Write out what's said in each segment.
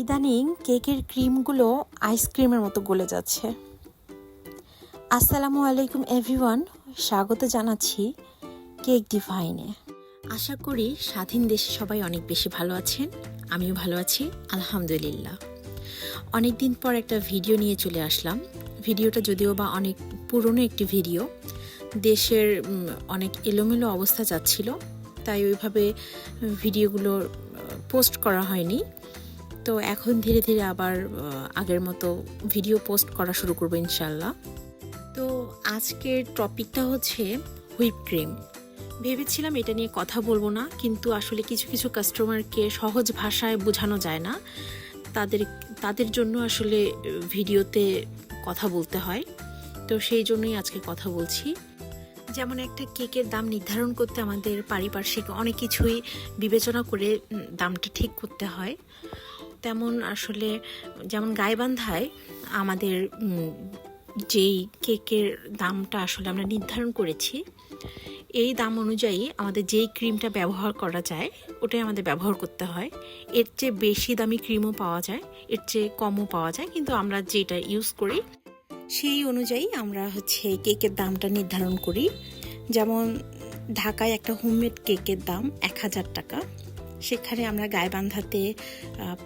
ইদানিং কেকের ক্রিমগুলো আইসক্রিমের মতো গলে যাচ্ছে। আসসালামু আলাইকুম এভরিওয়ান, স্বাগত জানাচ্ছি কেক ডিভাইনে। আশা করি স্বাধীন দেশে সবাই অনেক বেশি ভালো আছেন, আমিও ভালো আছি আলহামদুলিল্লাহ। অনেক দিন পর একটা ভিডিও নিয়ে চলে আসলাম। ভিডিওটা যদিও বা অনেক পুরনো একটি ভিডিও, দেশের অনেক এলোমেলো অবস্থা যাচ্ছিল, তাই ওইভাবে ভিডিওগুলো পোস্ট করা হয়নি। তো এখন ধীরে ধীরে আবার আগের মতো ভিডিও পোস্ট করা শুরু করবো ইনশাল্লাহ। তো আজকের টপিকটা হচ্ছে হুইপ ক্রিম। ভেবেছিলাম এটা নিয়ে কথা বলবো না, কিন্তু আসলে কিছু কিছু কাস্টমারকে সহজ ভাষায় বোঝানো যায় না, তাদের জন্য আসলে ভিডিওতে কথা বলতে হয়। তো সেই জন্যই আজকে কথা বলছি। যেমন একটা কেকের দাম নির্ধারণ করতে আমাদের পারিপার্শ্বিক অনেক কিছুই বিবেচনা করে দামটা ঠিক করতে হয়, তেমন আসলে যেমন গাইবান্ধায় আমাদের যেই কেকের দামটা আসলে আমরা নির্ধারণ করেছি, এই দাম অনুযায়ী আমাদের যেই ক্রিমটা ব্যবহার করা যায় ওটাই আমাদের ব্যবহার করতে হয়। এর চেয়ে বেশি দামি ক্রিমও পাওয়া যায়, এর চেয়ে কমও পাওয়া যায়, কিন্তু আমরা যেটা ইউজ করি সেই অনুযায়ী আমরা কেকের দামটা নির্ধারণ করি। যেমন ঢাকায় একটা হোমমেড কেকের দাম 1000 টাকা, সেখানে আমরা গাইবান্ধাতে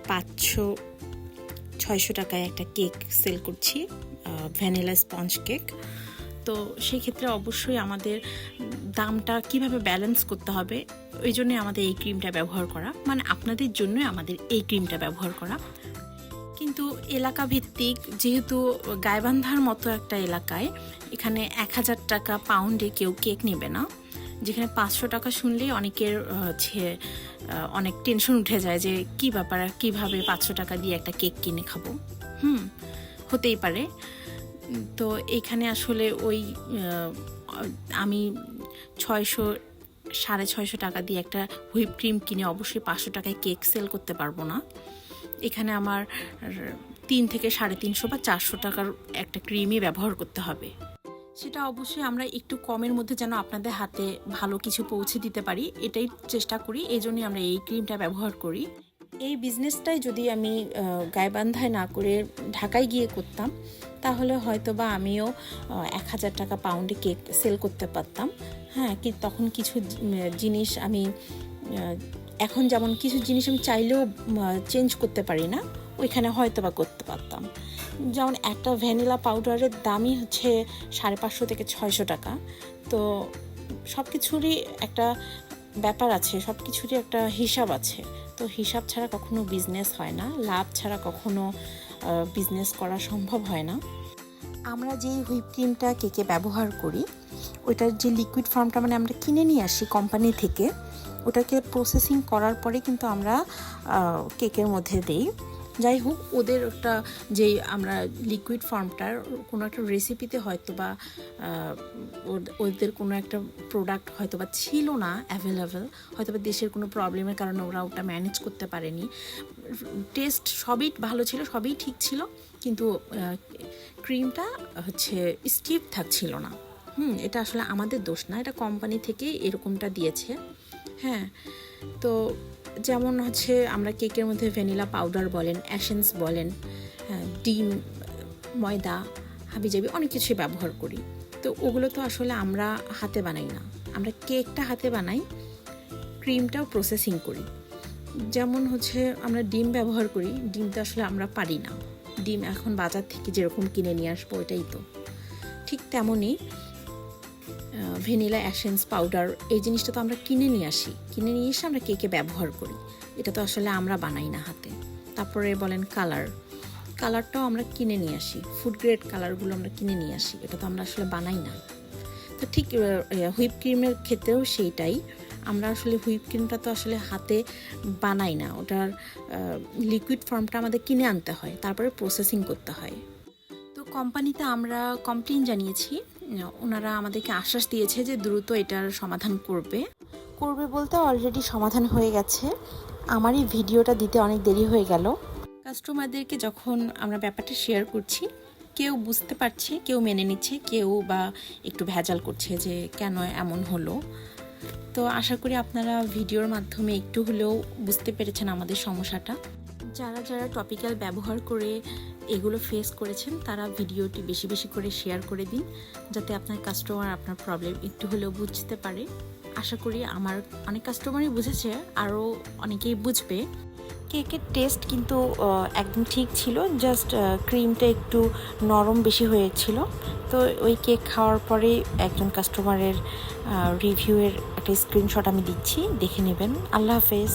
500-600 টাকায় একটা কেক সেল করছি, ভ্যানিলা স্পঞ্জ কেক। তো সেক্ষেত্রে অবশ্যই আমাদের দামটা কিভাবে ব্যালেন্স করতে হবে, ওই জন্য আমাদের এই ক্রিমটা ব্যবহার করা, মানে আপনাদের জন্য আমাদের এই ক্রিমটা ব্যবহার করা। কিন্তু এলাকা ভিত্তিক, যেহেতু গাইবান্ধার মতো একটা এলাকায় এখানে 1000 টাকা পাউন্ডে কেউ কেক নেবে না, যেখানে 500 টাকা শুনলেই অনেকের অনেক টেনশন উঠে যায় যে কি ব্যাপার, কিভাবে 500 টাকা দিয়ে একটা কেক কিনে খাবো। হতেই পারে। তো এখানে আসলে ওই আমি 600-650 টাকা দিয়ে একটা হুইপ ক্রিম কিনে অবশ্যই 500 টাকায় কেক সেল করতে পারবো না। এখানে আমার 3 থেকে 350 বা 400 টাকার একটা ক্রিমই ব্যবহার করতে হবে। সেটা অবশ্যই আমরা একটু কমের মধ্যে যেন আপনাদের হাতে ভালো কিছু পৌঁছে দিতে পারি, এটাই চেষ্টা করি। এই জন্যই আমরা এই ক্রিমটা ব্যবহার করি। এই বিজনেসটাই যদি আমি গাইবান্ধায় না করে ঢাকায় গিয়ে করতাম, তাহলে হয়তো বা আমিও 1000 টাকা পাউন্ডে কেক সেল করতে পারতাম। হ্যাঁ, কি তখন কিছু জিনিস আমি এখন যেমন কিছু জিনিস আমি চাইলেও চেঞ্জ করতে পারি না, ওইখানে হয়তো বা করতে পারতাম। যেমন একটা ভ্যানিলা পাউডারের দামই 550 থেকে 600 টাকা। তো সব কিছুরই একটা ব্যাপার আছে, সব কিছুরই একটা হিসাব আছে। তো হিসাব ছাড়া কখনো বিজনেস হয় না, লাভ ছাড়া কখনো বিজনেস করা সম্ভব হয় না। আমরা যেই হুইপ ক্রিমটা কেকে ব্যবহার করি, ওইটার যে লিকুইড ফর্মটা মানে আমরা কিনে নিয়ে আসি কোম্পানি থেকে, ওটাকে প্রসেসিং করার পরে কিন্তু আমরা কেকের মধ্যে দেই। যাই হোক, ওদের একটা যে আমরা লিকুইড ফর্মটার কোনো একটা রেসিপিতে হয়তো বা ওদের কোনো একটা প্রোডাক্ট হয়তো বা ছিল না অ্যাভেলেবেল, হয়তো বা দেশের কোনো প্রবলেমের কারণে ওরা ওটা ম্যানেজ করতে পারেনি। টেস্ট সবই ভালো ছিল, সবই ঠিক ছিল, কিন্তু ক্রিমটা স্টিফ থাকছিল না। এটা আসলে আমাদের দোষ না, এটা কোম্পানি থেকে এরকমটা দিয়েছে। হ্যাঁ, তো যেমন আমরা কেকের মধ্যে ভ্যানিলা পাউডার বলেন, অ্যাসেন্স বলেন, ডিম, ময়দা, হাবিজাবি অনেক কিছু ব্যবহার করি। তো ওগুলো তো আসলে আমরা হাতে বানাই না, আমরা কেকটা হাতে বানাই, ক্রিমটাও প্রসেসিং করি। যেমন আমরা ডিম ব্যবহার করি, ডিম তো আসলে আমরা পারি না, ডিম এখন বাজার থেকে যেরকম কিনে নিয়ে আসবো ওইটাই তো। ঠিক তেমনই ভ্যানিলা এসেন্স পাউডার, এই জিনিসটা তো আমরা কিনে নিয়ে এসে আমরা কেকে ব্যবহার করি, এটা তো আসলে আমরা বানাই না হাতে। তারপরে বলেন কালারটাও আমরা কিনে নিয়ে আসি, ফুড গ্রেড কালারগুলো আমরা কিনে নিয়ে আসি, এটা তো আমরা আসলে বানাই না। তো ঠিক হুইপ ক্রিমের ক্ষেত্রেও সেইটাই, আমরা আসলে হুইপ ক্রিমটা তো আসলে হাতে বানাই না, ওটার লিকুইড ফর্মটা আমাদের কিনে আনতে হয়, তারপরে প্রসেসিং করতে হয়। তো কোম্পানিতে আমরা কমপ্লেইন জানিয়েছি, ওনারা আমাদেরকে আশ্বাস দিয়েছে যে দ্রুত এটার সমাধান করবে বলতে অলরেডি সমাধান হয়ে গেছে। আমারই ভিডিওটা দিতে অনেক দেরি হয়ে গেল। কাস্টমারদেরকে যখন আমরা ব্যাপারটা শেয়ার করছি, কেউ বুঝতে পারছে, কেউ মেনে নিচ্ছে, কেউ বা একটু ভেজাল করছে যে কেন এমন হলো। তো আশা করি আপনারা ভিডিওর মাধ্যমে একটু হলেও বুঝতে পেরেছেন আমাদের সমস্যাটা। যারা যারা টপিক্যাল ব্যবহার করে এগুলো ফেস করেছেন তারা ভিডিওটি বেশি বেশি করে শেয়ার করে দিন, যাতে আপনার কাস্টমার আপনার প্রবলেম একটু হলেও বুঝতে পারে। আশা করি আমার অনেক কাস্টমারই বুঝেছে, আরও অনেকেই বুঝবে। কেকের টেস্ট কিন্তু একদম ঠিক ছিল, জাস্ট ক্রিমটা একটু নরম বেশি হয়েছিল। তো ওই কেক খাওয়ার পরে একজন কাস্টমারের রিভিউয়ের একটা স্ক্রিনশট আমি দিচ্ছি, দেখে নেবেন। আল্লাহ হাফেজ।